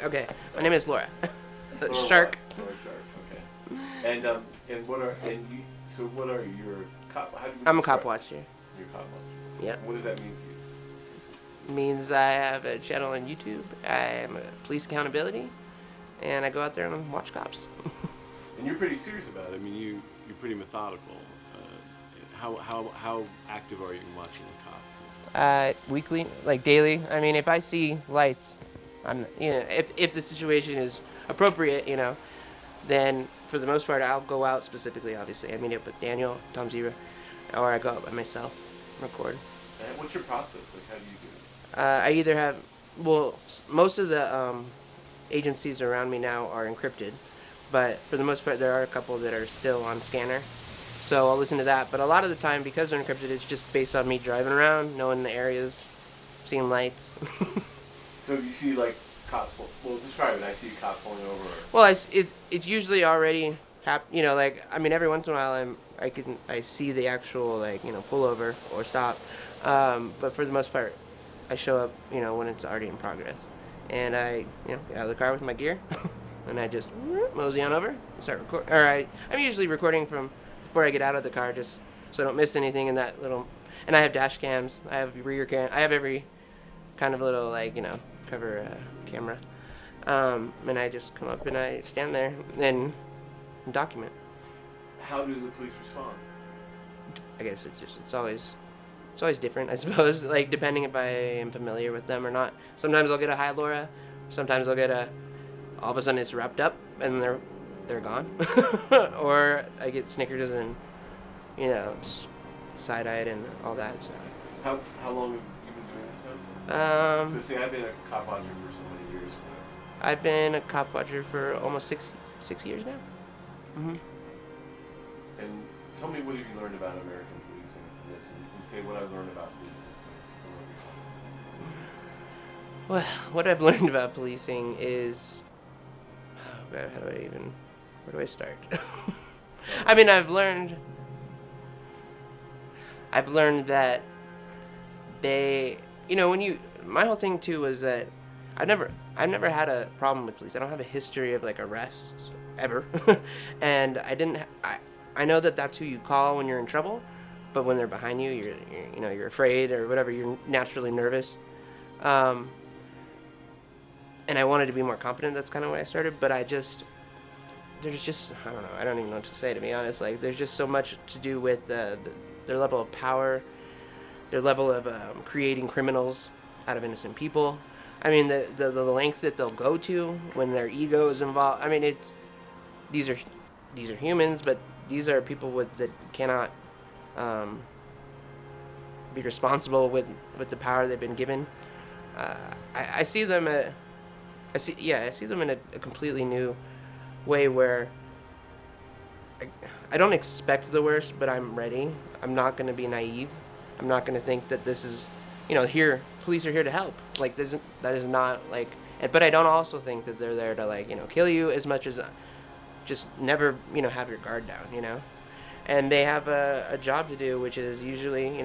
Okay, my name is Laura. Laura Shark. what? Laura Shark. Okay. And what are your cop? How do you I'm a describe cop watcher. your cop watch? Yeah. What does that mean to you? Means I have a channel on YouTube. I am a police accountability, and I go out there and watch cops. And you're pretty serious about it. I mean, you're pretty methodical. How active are you in watching the cops? Weekly, like daily. I mean, if I see lights, if the situation is appropriate, then for the most part, I'll go out specifically, obviously. I meet up with Daniel, Tom Zebra, or I go out by myself, record. And what's your process? Like, how do you do it? I either have, most of the agencies around me now are encrypted, but for the most part, there are a couple that are still on scanner. So I'll listen to that, but a lot of the time, because they're encrypted, it's just based on me driving around, knowing the areas, seeing lights. So if you see like cops, well, describe it. I see a cop pulling over. Well, it's usually already every once in a while I see the actual pull over or stop, but for the most part, I show up when it's already in progress, and I get out of the car with my gear, and I just mosey on over and start recording. I'm usually recording from before I get out of the car, just so I don't miss anything in that little. And I have dash cams, I have rear cam, I have every kind of little cover camera, and I just come up and I stand there and document. How do the police respond? I guess it's always different, I suppose. Like depending if I am familiar with them or not. Sometimes I'll get a hi Laura. Sometimes I'll get all of a sudden it's wrapped up and they're gone, or I get Snickers and side-eyed and all that. So. How long have you been doing this now? Because I've been a cop watcher for so many years. I've been a cop watcher for almost six years now. Mm-hmm. And tell me, what have you learned about American policing in this, and say what I've learned about policing. Well, what I've learned about policing is, where do I start? I mean, I've learned that they, my whole thing too was that I've never had a problem with police. I don't have a history of arrests ever, and I know that that's who you call when you're in trouble, but when they're behind you, you're afraid or whatever. You're naturally nervous, and I wanted to be more competent. That's kind of why I started. But there's just I don't know. I don't even know what to say, to be honest. There's just so much to do with their level of power, their level of creating criminals out of innocent people. I mean, the length that they'll go to when their ego is involved. I mean, these are humans, but these are people that cannot be responsible with the power they've been given. I see them in a completely new way where I don't expect the worst, but I'm ready. I'm not going to be naive. I'm not going to think that this is, police are here to help. That is not but I don't also think that they're there to kill you as much as just never, have your guard down, And they have a job to do, which is usually,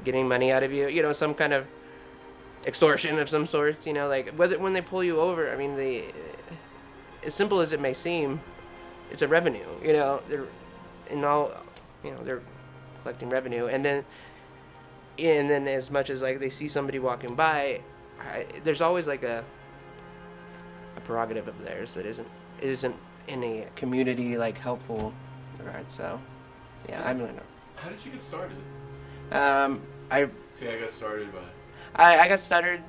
getting money out of you, some kind of extortion of some sorts, when they pull you over. I mean, as simple as it may seem, it's a revenue, they're they're collecting revenue, and then as much as they see somebody walking by, there's always a prerogative of theirs that isn't in a community helpful regard. So yeah, I really know. How did you get started? I got started by. I got started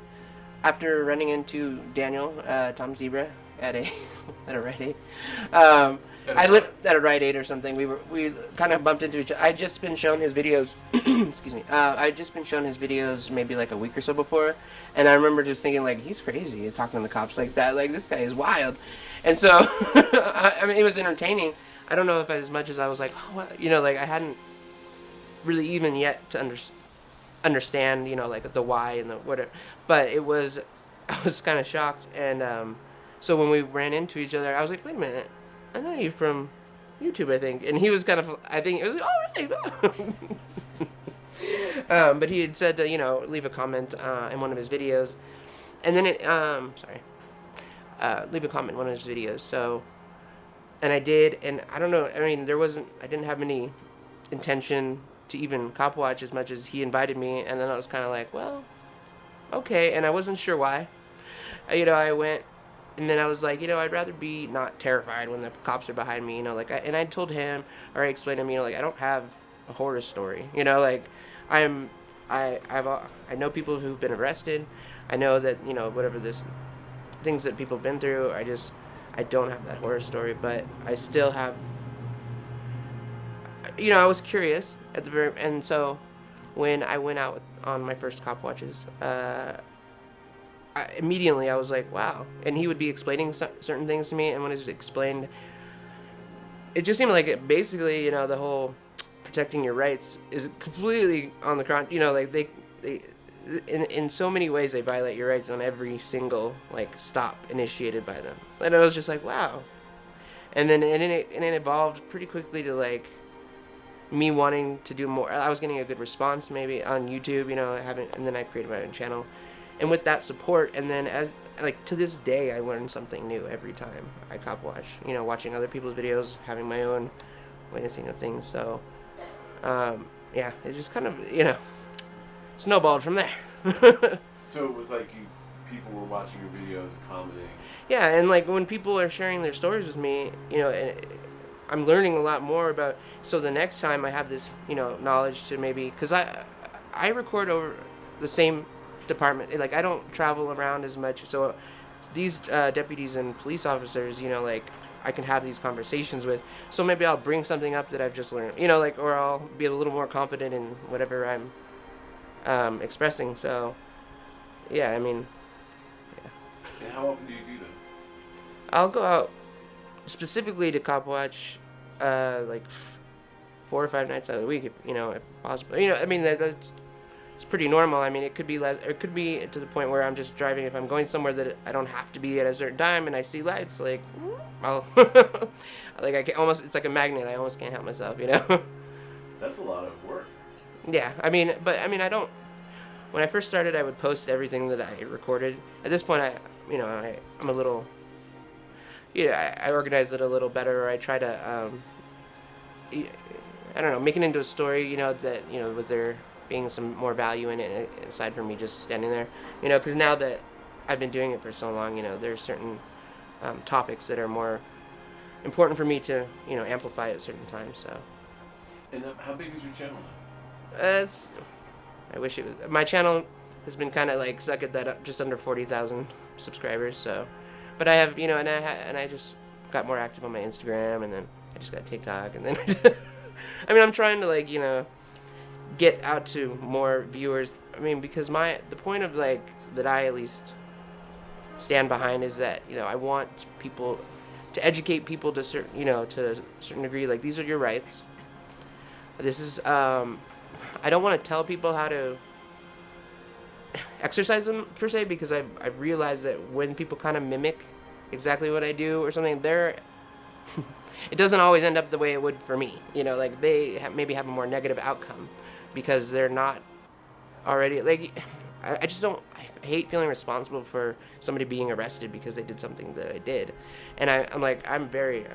after running into Daniel, Tom Zebra, at a Rite Aid. I lived at a Rite Aid or something. We kind of bumped into each other. I'd just been shown his videos. Excuse me. I'd just been shown his videos maybe a week or so before, and I remember just thinking he's crazy talking to the cops like that. This guy is wild, and so I mean it was entertaining. I don't know if as much as I was I hadn't really even yet to understand the why and the whatever. But I was kind of shocked, and so when we ran into each other, I was like, wait a minute. I know you from YouTube, I think. And he was kind of, I think it was really? But he had said to, leave a comment in one of his videos. And then leave a comment in one of his videos. So, and I did, and I don't know. I mean, I didn't have any intention to even cop watch as much as he invited me, and then I was kind of like, well, okay, and I wasn't sure why. I went, and then I was like, I'd rather be not terrified when the cops are behind me, and I told him, or I explained to him, like, I don't have a horror story, like, I'm, I know people who've been arrested, I know that, whatever things that people have been through, I don't have that horror story, but I still have, I was curious at the very, and so when I went out on my first cop watches, immediately I was like, wow. And he would be explaining certain things to me, and when he explained, it just seemed like basically, the whole protecting your rights is completely on the ground. Like they in so many ways they violate your rights on every single stop initiated by them. And I was just like, wow. And then it evolved pretty quickly to me wanting to do more. I was getting a good response maybe on YouTube, and then I created my own channel. And with that support, and then to this day, I learn something new every time I cop watch. Watching other people's videos, having my own witnessing of things. So, yeah, it just kind of, snowballed from there. So it was like people were watching your videos and commenting. Yeah, and when people are sharing their stories with me, and I'm learning a lot more about. So the next time I have this, knowledge to maybe, because I record over the same department. I don't travel around as much, so these deputies and police officers, I can have these conversations with. So maybe I'll bring something up that I've just learned, or I'll be a little more confident in whatever I'm expressing. So, yeah, I mean, yeah. And how often do you do this? I'll go out specifically to cop watch, 4 or 5 nights out of the week, if possible. I mean, that's it's pretty normal. I mean, it could be less, or it could be to the point where I'm just driving. If I'm going somewhere that I don't have to be at a certain time, and I see lights, I'll I can almost. It's like a magnet. I almost can't help myself. That's a lot of work. Yeah, I mean, I don't. When I first started, I would post everything that I recorded. At this point, I'm a little. I organize it a little better, or I try to. I don't know, make it into a story. That with there being some more value in it, aside from me just standing there. Because now that I've been doing it for so long, there's certain topics that are more important for me to amplify at certain times. So. And how big is your channel now? I wish it was. My channel has been kind of stuck at that just under 40,000 subscribers. So, but I have and I just got more active on my Instagram, and then I just got TikTok, and then I mean I'm trying to get out to more viewers. I mean, because the point of that I at least stand behind is that I want people to educate people to to a certain degree. These are your rights. This is I don't want to tell people how to exercise them per se, because I've realized that when people kind of mimic exactly what I do or something, it doesn't always end up the way it would for me. They maybe have a more negative outcome because they're not already I just don't. I hate feeling responsible for somebody being arrested because they did something that I did, and I'm very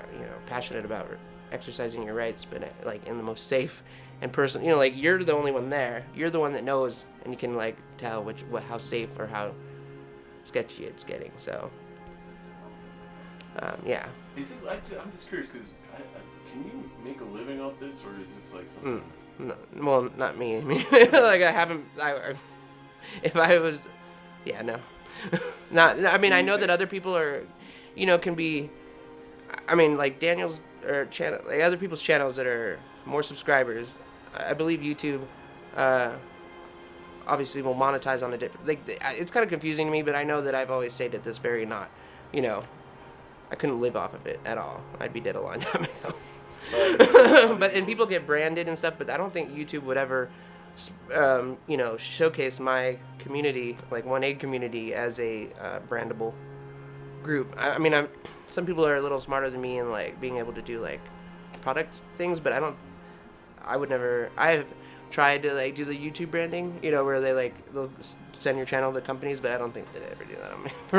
passionate about exercising your rights, but in the most safe and person. You're the only one there. You're the one that knows, and you can tell how safe or how sketchy it's getting. So, yeah. Is this, I'm just curious because can you make a living off this, or is this something? No, well, not me. I mean, I haven't. If I was, yeah, no, not. I mean, I know that other people are, can be. I mean, Daniel's or channel, other people's channels that are more subscribers. I believe YouTube, obviously will monetize on a different. It's kind of confusing to me, but I know that I've always stated this very not. I couldn't live off of it at all. I'd be dead a long time ago. And people get branded and stuff, but I don't think YouTube would ever, showcase my community, 1A community, as a brandable group. I mean, some people are a little smarter than me in being able to do product things, but I would never. I've tried to do the YouTube branding, where they'll send your channel to companies, but I don't think they'd ever do that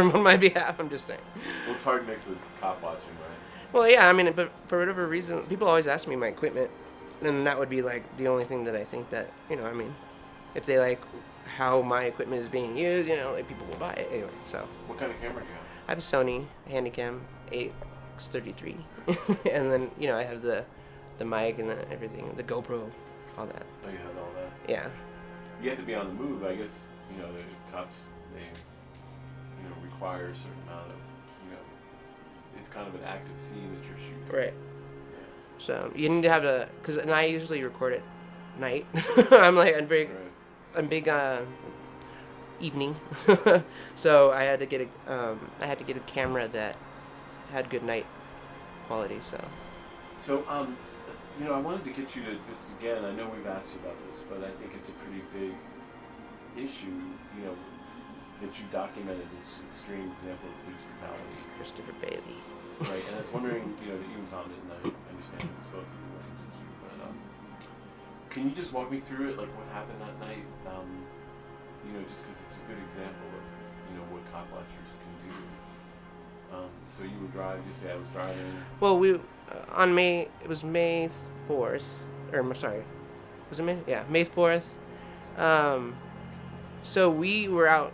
on my behalf. I'm just saying. Well, it's hard mixed with cop watching, right? Well, yeah, I mean, but for whatever reason, people always ask me my equipment, and that would be like the only thing that I think that, I mean, if they like how my equipment is being used, like people will buy it anyway. So What kind of camera do you I have a Sony Handycam 8X33, and then I have the mic and everything, the GoPro, all that. Oh, you have all that. Yeah. You have to be on the move. I guess the cops they require a certain amount of it's kind of an active scene that you're shooting. Right. Yeah. So you need to have and I usually record at night. I'm big evening. So I had to get a camera that had good night quality. So I wanted to get you to this again. I know we've asked you about this, but I think it's a pretty big issue. That you documented this extreme example of police brutality. Christopher Bailey. Right, and I was wondering, that you and Tom didn't. I understand it was both of you, it wasn't just you. But can you just walk me through it, like what happened that night? Just because it's a good example of what cop watchers can do. So you would drive. You say I was driving. Well, it was May 4th, or sorry, was it May? Yeah, May 4th. So we were out,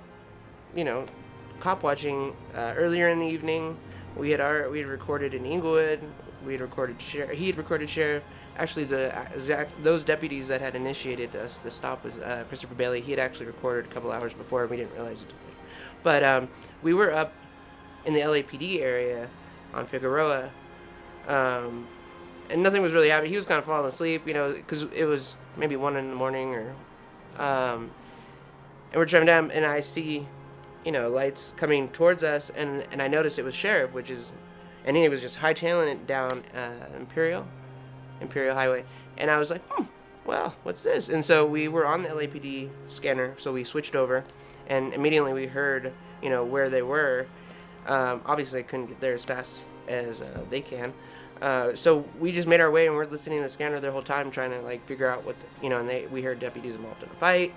cop watching earlier in the evening. We had recorded in Inglewood. We had recorded sheriff. He had recorded sheriff. Actually, those deputies that had initiated us to stop was Christopher Bailey. He had actually recorded a couple hours before. We didn't realize it. But we were up in the LAPD area on Figueroa, and nothing was really happening. He was kind of falling asleep, because it was maybe 1 a.m, and we're driving down, and I see, lights coming towards us, and I noticed it was sheriff, and he was just hightailing it down Imperial Highway, and I was like, well, what's this? And so we were on the LAPD scanner, so we switched over, and immediately we heard, where they were. Obviously, I couldn't get there as fast as they can. So we just made our way, and we're listening to the scanner the whole time, trying to figure out what, and we heard deputies involved in a fight.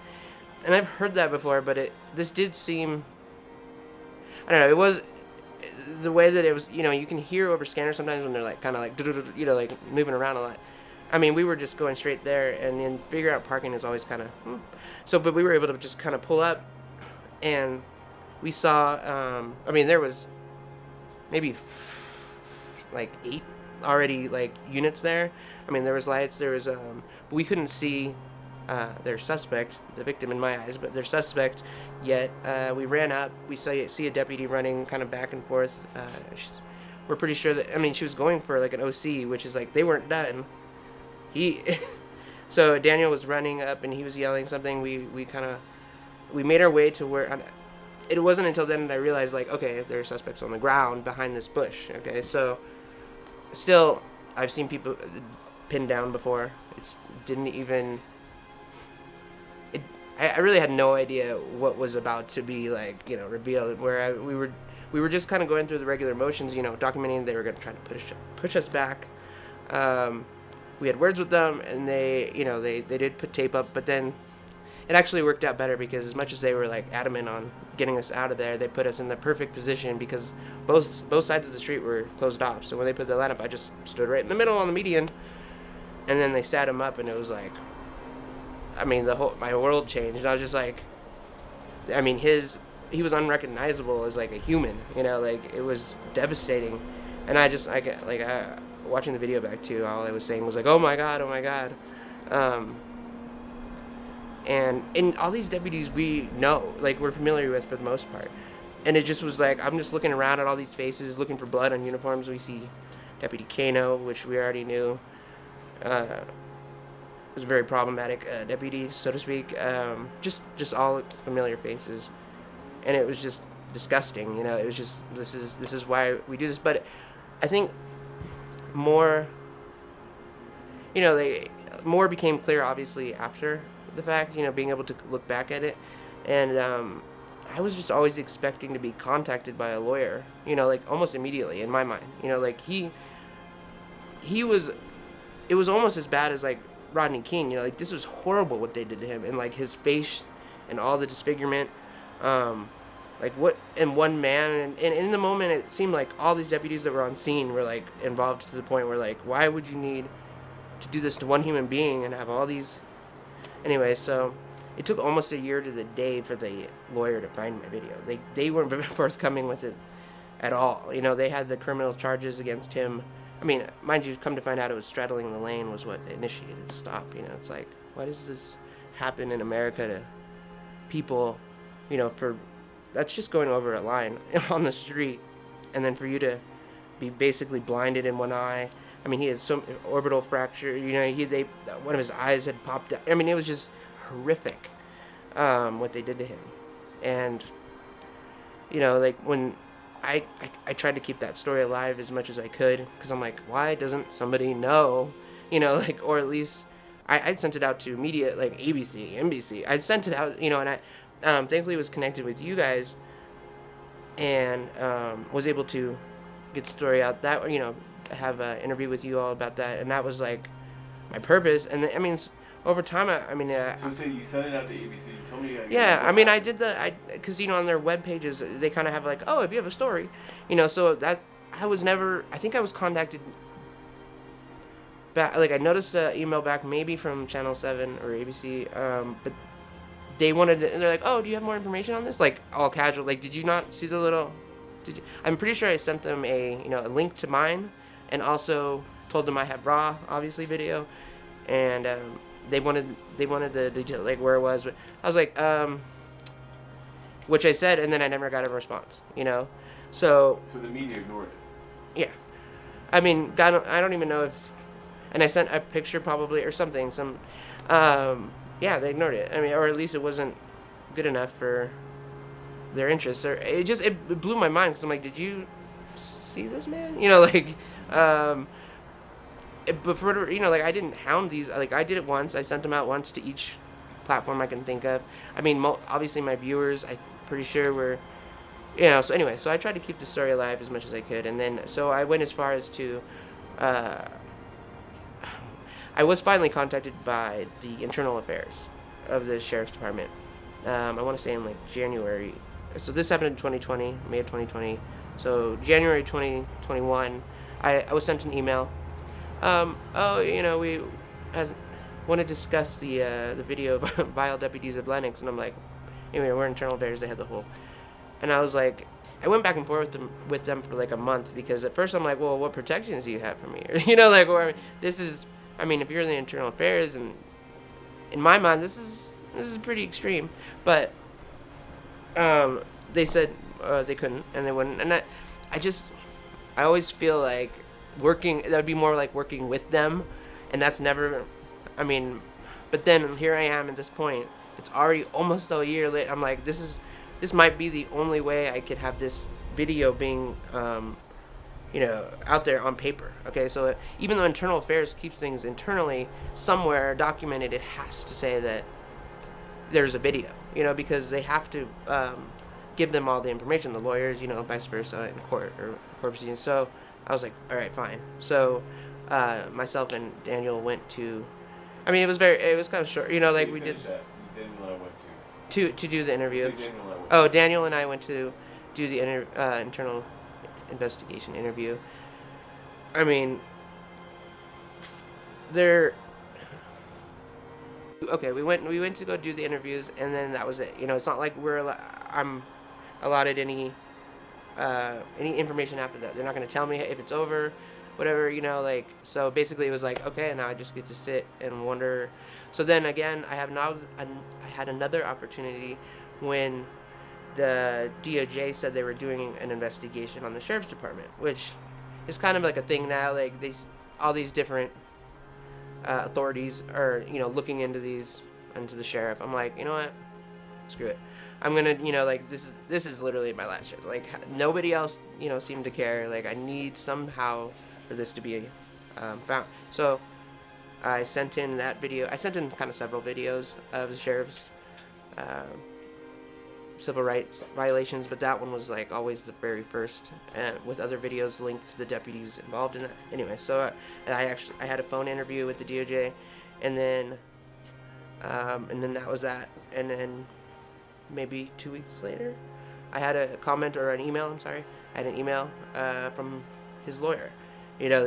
And I've heard that before, but this did seem, I don't know, it was the way that it was, you can hear over scanners sometimes when they're kind of moving around a lot. I mean, we were just going straight there, and then figure out parking is always kind of, but we were able to just kind of pull up, and we saw, there was maybe 8 already units there. I mean, there was lights, there was, but we couldn't see their suspect, the victim in my eyes, but their suspect yet. We ran up, we see a deputy running kind of back and forth. We're pretty sure that, she was going for an OC, which is they weren't done. So Daniel was running up and he was yelling something. We made our way to where, it wasn't until then that I realized okay, there are suspects on the ground behind this bush. Okay, so still, I've seen people pinned down before. I really had no idea what was about to be revealed. Where we were just kind of going through the regular motions, documenting they were going to try to push us back. We had words with them, and they did put tape up, but then it actually worked out better because as much as they were adamant on getting us out of there, they put us in the perfect position because both sides of the street were closed off. So when they put the line up, I just stood right in the middle on the median, and then they sat him up, and it was my world changed. I was just he was unrecognizable as a human, it was devastating. And watching the video back too, all I was saying was oh my god. And all these deputies we know, we're familiar with for the most part. And it just was I'm just looking around at all these faces, looking for blood on uniforms. We see Deputy Kano, which we already knew. Was a very problematic deputy, so to speak. Just all familiar faces, and it was just disgusting. It was just this is why we do this. But I think more became clear obviously after the fact. Being able to look back at it, and I was just always expecting to be contacted by a lawyer. Almost immediately in my mind. He was. It was almost as bad as Rodney King, this was horrible what they did to him, and his face and all the disfigurement. Like what in one man, and in the moment it seemed like all these deputies that were on scene were like involved to the point where like, why would you need to do this to one human being and have all these. Anyway, so it took almost a year to the day for the lawyer to find my video. They weren't forthcoming with it at all. You know, they had the criminal charges against him. I mean, mind you, come to find out it was straddling the lane was what they initiated the stop. You know, it's like, why does this happen in America to people, you know, for that's just going over a line on the street, and then for you to be basically blinded in one eye. I mean, he had some orbital fracture. You know, one of his eyes had popped out. I mean, it was just horrific what they did to him. And you know, like when I tried to keep that story alive as much as I could, because I'm like, why doesn't somebody know? You know, like, or at least I sent it out to media like ABC, NBC. I sent it out, you know, and I thankfully was connected with you guys, and was able to get the story out. That, you know, have an interview with you all about that, and that was like my purpose. And I mean, over time, So you sent it out to ABC. Tell me. Yeah, I mean, I did because you know on their web pages they kind of have like, oh, if you have a story, you know. So that I was never. I think I was contacted back. Like I noticed an email back maybe from Channel 7 or ABC, but they wanted. And they're like, oh, do you have more information on this? Like all casual. Like, did you not see the little? Did you? I'm pretty sure I sent them a link to mine, and also told them I had raw, obviously video, and they wanted the detail, like where it was. I was like, which I said, and then I never got a response. You know, so the media ignored it. yeah. I mean, I don't even know if, and I sent a picture probably or something. Yeah, they ignored it. I mean, or at least it wasn't good enough for their interests. Or it blew my mind because I'm like, did you see this man? You know, like, but for, you know, like I didn't hound these. Like I did it once. I sent them out once to each platform I can think of. I mean, obviously my viewers, I'm pretty sure were, you know. So anyway, so I tried to keep the story alive as much as I could, and then so I went as far as to. I was finally contacted by the internal affairs of the sheriff's department. I want to say in like January. So this happened in 2020, May of 2020. So January 2021, I was sent an email. Oh, you know, we want to discuss the video of vile deputies of Lennox, and I'm like, anyway, we're internal affairs. They had the whole, and I was like, I went back and forth with them for like a month because at first I'm like, well, what protections do you have for me? You know, like, well, this is. I mean, if you're in the internal affairs, and in my mind, this is pretty extreme. But they said they couldn't, and they wouldn't. And I always feel like that'd be more like working with them, and that's never. I mean, but then here I am at this point. It's already almost a year late. I'm like, this might be the only way I could have this video being. You know, out there on paper. Okay, so even though internal affairs keeps things internally somewhere documented, it has to say that there's a video, you know, because they have to give them all the information, the lawyers, you know, vice versa in court or court proceedings. So I was like, all right, fine. So myself and Daniel went to, I mean, it was kind of short, you know, like we did. Daniel and I went to do the interview. Daniel and I went to do the internal investigation interview. I mean, okay, we went to go do the interviews, and then that was it. You know, it's not like I'm allotted any information after that. They're not going to tell me if it's over, whatever, you know, like, so basically it was like, okay, now I just get to sit and wonder. So then again, I had another opportunity when the DOJ said they were doing an investigation on the sheriff's department, which is kind of like a thing now. Like all these different authorities are, you know, looking into the sheriff. I'm like, you know what? Screw it. I'm gonna, you know, like this is literally my last chance. Like nobody else, you know, seemed to care. Like I need somehow for this to be found. So I sent in that video. I sent in kind of several videos of the sheriff's. Civil rights violations, but that one was like always the very first, with other videos linked to the deputies involved in that. Anyway, so I had a phone interview with the DOJ, and then that was that, and then maybe 2 weeks later, I had a comment or an email. I'm sorry, I had an email from his lawyer,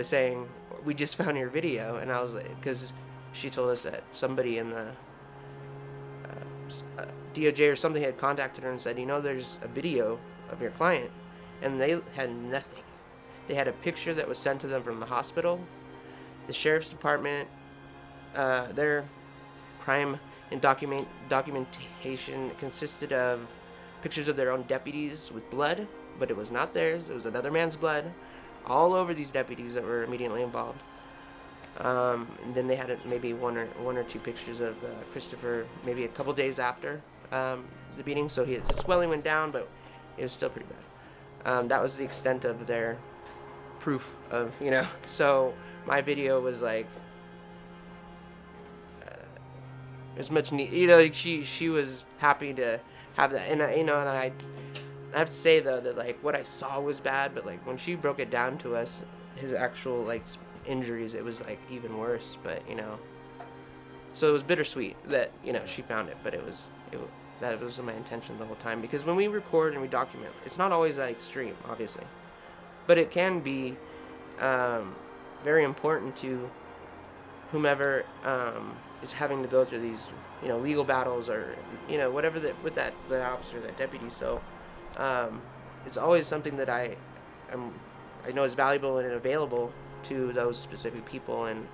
saying we just found your video, and I was like, because she told us that somebody in the DOJ or something had contacted her and said, there's a video of your client, and they had nothing. They had a picture that was sent to them from the hospital. The sheriff's department, their crime and documentation consisted of pictures of their own deputies with blood, but it was not theirs. It was another man's blood all over these deputies that were immediately involved. And then they had maybe one or two pictures of Christopher, maybe a couple days after the beating. So his swelling went down, but it was still pretty bad. That was the extent of their proof of, So my video was like as much need. Like she was happy to have that, and I have to say though that like what I saw was bad, but like when she broke it down to us, his actual like injuries, it was like even worse. But so it was bittersweet that she found it, but that was my intention the whole time, because when we record and we document, it's not always that extreme, obviously, but it can be very important to whomever is having to go through these legal battles or whatever with that officer, that deputy. So it's always something that I know is valuable and available to those specific people, and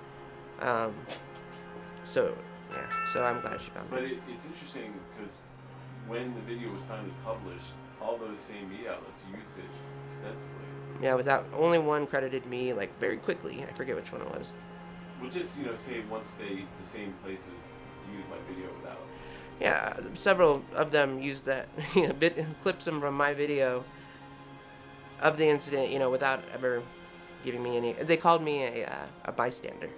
so I'm glad she found it. But it's interesting because when the video was finally published, all those same media outlets used it extensively. Yeah, without only one credited me like very quickly. I forget which one it was. Well, just say once the same places used my video without. Yeah, several of them used that clips them from my video of the incident, without ever giving me any. They called me a bystander.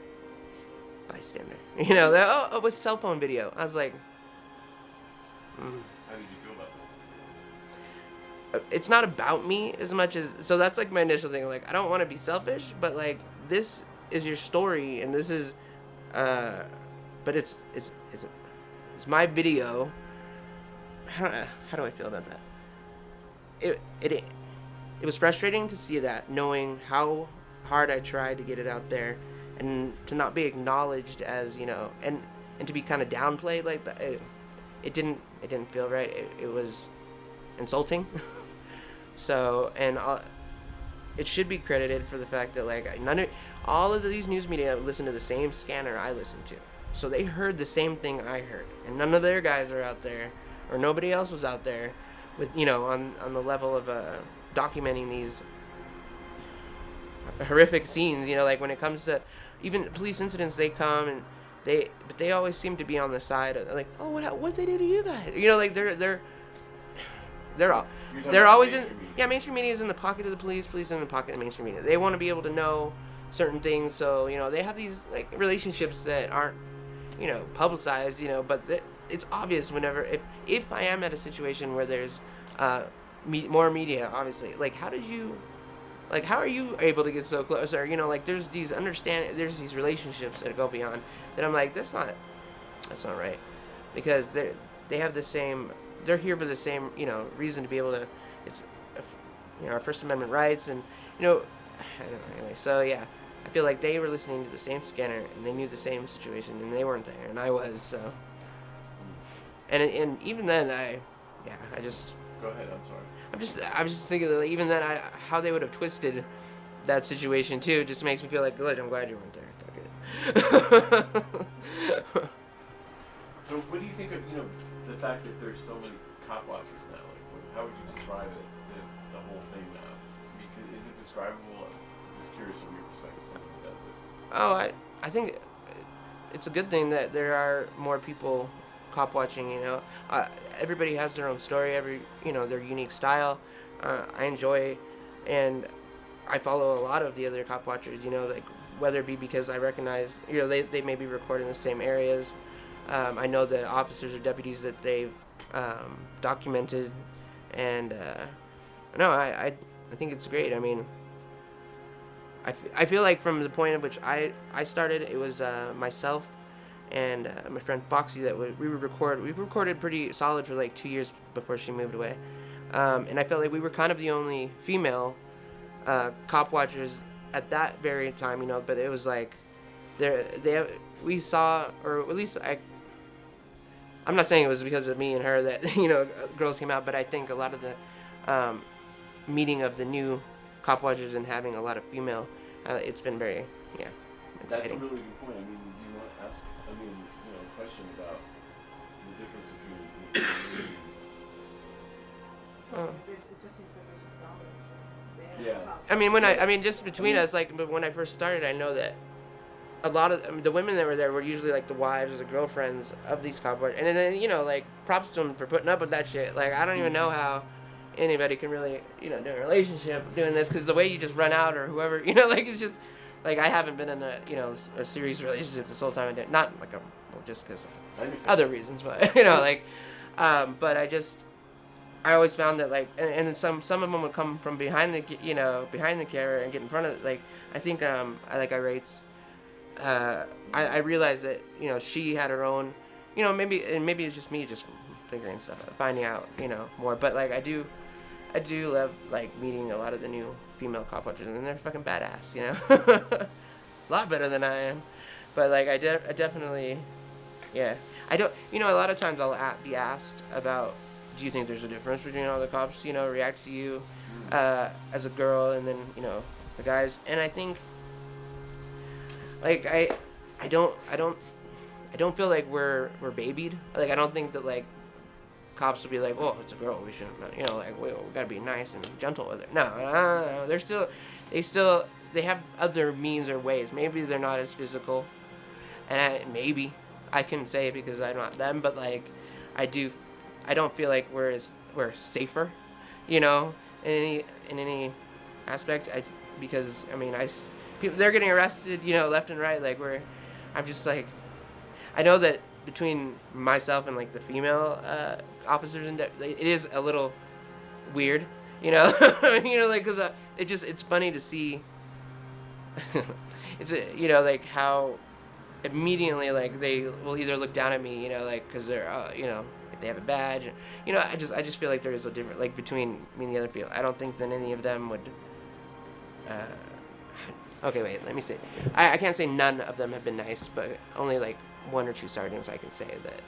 With cell phone video. I was like, How did you feel about that? It's not about me as much as, so that's like my initial thing. Like, I don't want to be selfish, but like this is your story, and this is, but it's my video. How do I feel about that? It was frustrating to see that, knowing how hard I tried to get it out there, and to not be acknowledged as and to be kind of downplayed like that. It didn't feel right. It was insulting. So, and it should be credited for the fact that like all of these news media listen to the same scanner I listen to, so they heard the same thing I heard, and none of their guys are out there, or nobody else was out there with on the level of documenting these horrific scenes. Like when it comes to even police incidents, they come and they always seem to be on the side of like, oh, what they do to you guys? Like they're always in. Yeah, mainstream media is in the pocket of the police. Police in the pocket of mainstream media. They want to be able to know certain things, so they have these like relationships that aren't publicized. But it's obvious whenever if I am at a situation where there's more media, obviously, like how are you able to get so close? Or like there's these relationships that go beyond that. I'm like, that's not right, because they have the same. They're here for the same reason to be able to. It's our First Amendment rights, and I don't know, anyway. So yeah, I feel like they were listening to the same scanner, and they knew the same situation, and they weren't there, and I was. So, and even then I just. Go ahead. I'm sorry. I'm just thinking that even then how they would have twisted that situation too just makes me feel like, good. I'm glad you weren't there. So what do you think of the fact that there's so many cop watchers now? Like, how would you describe it? The whole thing now? Because is it describable? I'm just curious from your perspective, someone who does it. Oh, I think it's a good thing that there are more people cop watching. Everybody has their own story, their unique style. I enjoy, and I follow a lot of the other cop watchers. Like whether it be because I recognize, they may be recording the same areas. I know the officers or deputies that they've documented, and I think it's great. I mean, I feel like from the point at which I started, it was myself and my friend Foxy that we recorded pretty solid for like 2 years before she moved away, and I felt like we were kind of the only female cop watchers at that very time, but it was like we saw, or at least I'm not saying it was because of me and her that girls came out, but I think a lot of the meeting of the new cop watchers and having a lot of female, it's been very That's a exciting. really good point. I mean, do you want to ask? I mean, a question about the difference between. It just seems like there's a dominance. Yeah. I mean, just between us, like, but when I first started, I know that a lot of the women that were there were usually like the wives or the girlfriends of these cop watchers, and then like props to them for putting up with that shit. Like, I don't even know how anybody can really do a relationship doing this, because the way you just run out or whoever, like, it's just like I haven't been in a serious relationship this whole time. I did not like just because of other reasons, but like, but I always found that, like, and some of them would come from behind the camera and get in front of, like, I think I rates. I realized that she had her own, maybe it's just me just figuring stuff out, finding out more. But like I do love like meeting a lot of the new female cop watchers, and they're fucking badass, a lot better than I am. But like I definitely, yeah. I don't, a lot of times I'll be asked about, do you think there's a difference between all the cops react to you as a girl and then the guys, and I think. Like I don't feel like we're babied. Like, I don't think that like cops will be like, oh, it's a girl, we shouldn't, like we gotta be nice and gentle with it. No, they have other means or ways. Maybe they're not as physical, and maybe I can say it because I'm not them, but like I don't feel like we're safer, in any aspect. Because I mean people, they're getting arrested, left and right. Like, I'm just like, I know that between myself and like the female officers, and it is a little weird, like, cause it's funny to see. It's like how immediately like they will either look down at me, like, cause they're if they have a badge, I just feel like there is a difference like between me and the other people. I don't think that any of them would. Okay, wait, let me see. I can't say none of them have been nice, but only like one or two sergeants I can say that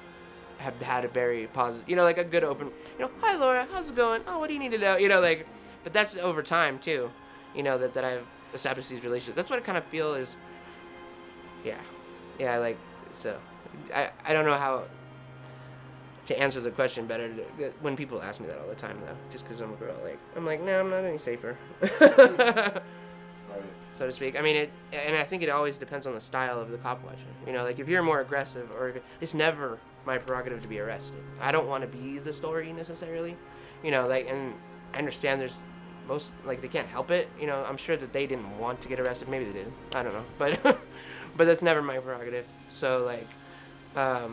have had a very positive, like a good open, hi Laura, how's it going? Oh, what do you need to know? Like, but that's over time too, that I've established these relationships. That's what I kind of feel is, yeah, like, so, I don't know how to answer the question better when people ask me that all the time though, just because I'm a girl. Like, I'm like, no, I'm not any safer. So to speak. I mean, and I think it always depends on the style of the cop watcher. Like, if you're more aggressive, or it's never my prerogative to be arrested. I don't want to be the story necessarily. Like, and I understand there's most, like, they can't help it. I'm sure that they didn't want to get arrested. Maybe they did. I don't know. But, but that's never my prerogative. So, like, yeah.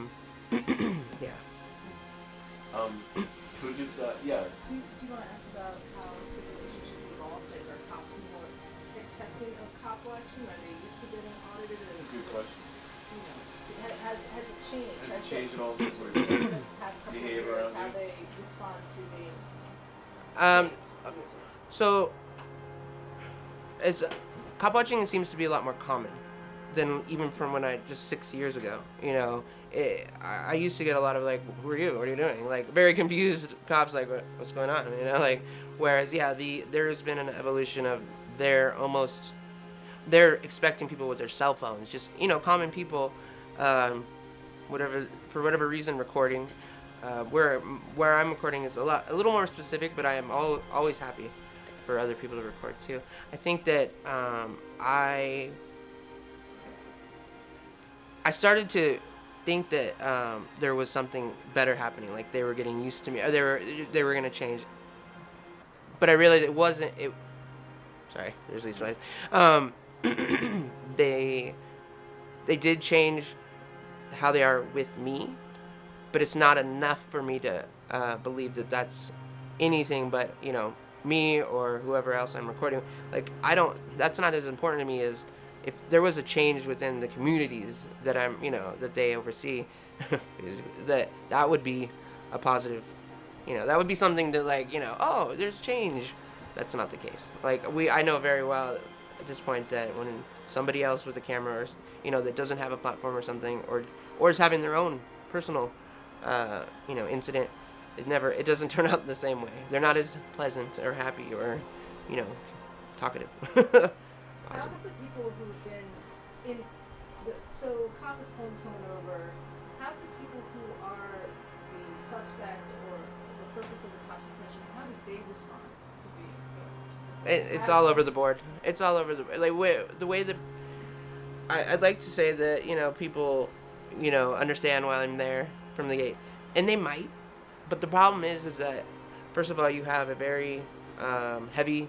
So just, yeah. Do you want to ask about how the relationship evolves? Like, are cops more accepting of cop watching? Are they used to getting audited? That's a good question. Has it changed? Has it changed at all? In the past couple of Behavior years, around how you? they respond to the So it's cop watching seems to be a lot more common than even from when just 6 years ago. I used to get a lot of like, who are you? What are you doing? Like, very confused cops, like, what's going on? Like, whereas there's been an evolution of they're expecting people with their cell phones, just common people, for whatever reason, recording. Where I'm recording is a little more specific, but I am always happy for other people to record too. I think that I started to think that there was something better happening, like they were getting used to me, or they were gonna change. But I realized it wasn't. Sorry, there's these lights. They did change how they are with me, but it's not enough for me to believe that that's anything but me or whoever else I'm recording. Like, that's not as important to me as if there was a change within the communities that that they oversee, that would be a positive. That would be something to like, oh, there's change. That's not the case. Like I know very well at this point that when somebody else with a camera, or that doesn't have a platform or something, or is having their own personal, incident, it doesn't turn out the same way. They're not as pleasant or happy or, you know, talkative. How Positive. have the people who've been in so cop is pulling someone over, how do the people who are the suspect or the focus of the cop's attention, how do they respond to being filmed? It's all over the board. It's all over the way that I'd like to say that people understand why I'm there from the gate, and they might, but the problem is that first of all you have a very heavy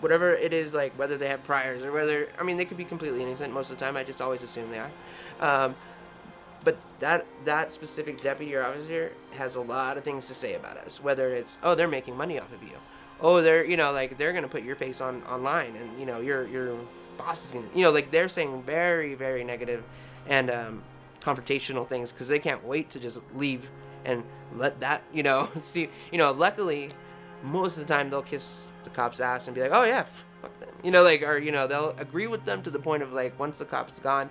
whatever it is, like whether they have priors or whether they could be completely innocent most of the time. I just always assume they are. But that specific deputy or officer has a lot of things to say about us. Whether it's, oh, they're making money off of you, oh, they're they're gonna put your face online, and your boss is gonna like they're saying very very negative and confrontational things because they can't wait to just leave and let that see. Luckily, most of the time they'll kiss the cop's ass and be like, oh yeah, fuck them, or they'll agree with them to the point of like once the cop's gone.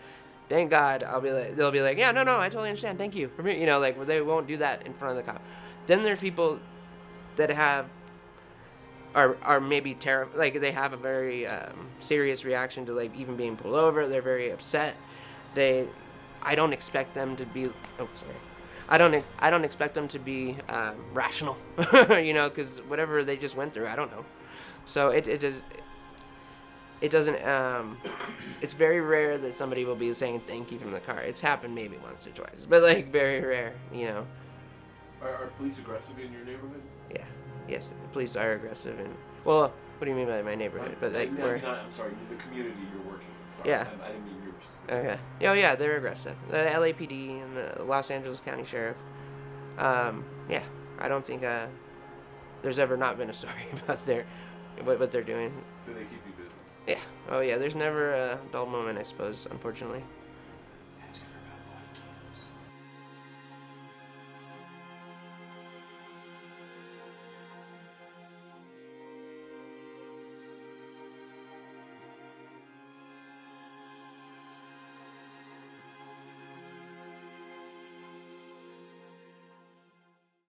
Thank God, they'll be like, yeah, no, I totally understand. Thank you for me. Like they won't do that in front of the cop. Then there's people that are maybe terrible. Like they have a very serious reaction to like even being pulled over. They're very upset. I don't expect them to be. Oh, sorry. I don't expect them to be rational. Because whatever they just went through, I don't know. So it doesn't it's very rare that somebody will be saying thank you from the car. It's happened maybe once or twice, but like very rare. Are police aggressive in your neighborhood? Yeah, yes, the police are aggressive. And well, what do you mean by my neighborhood? But like I'm sorry, the community you're working in. Sorry, Yeah. I didn't mean yours. Okay. Oh yeah, they're aggressive. The LAPD and the Los Angeles County Sheriff. Yeah, I don't think there's ever not been a story about what they're doing. So they keep you busy. Yeah. Oh yeah. There's never a dull moment, I suppose. Unfortunately.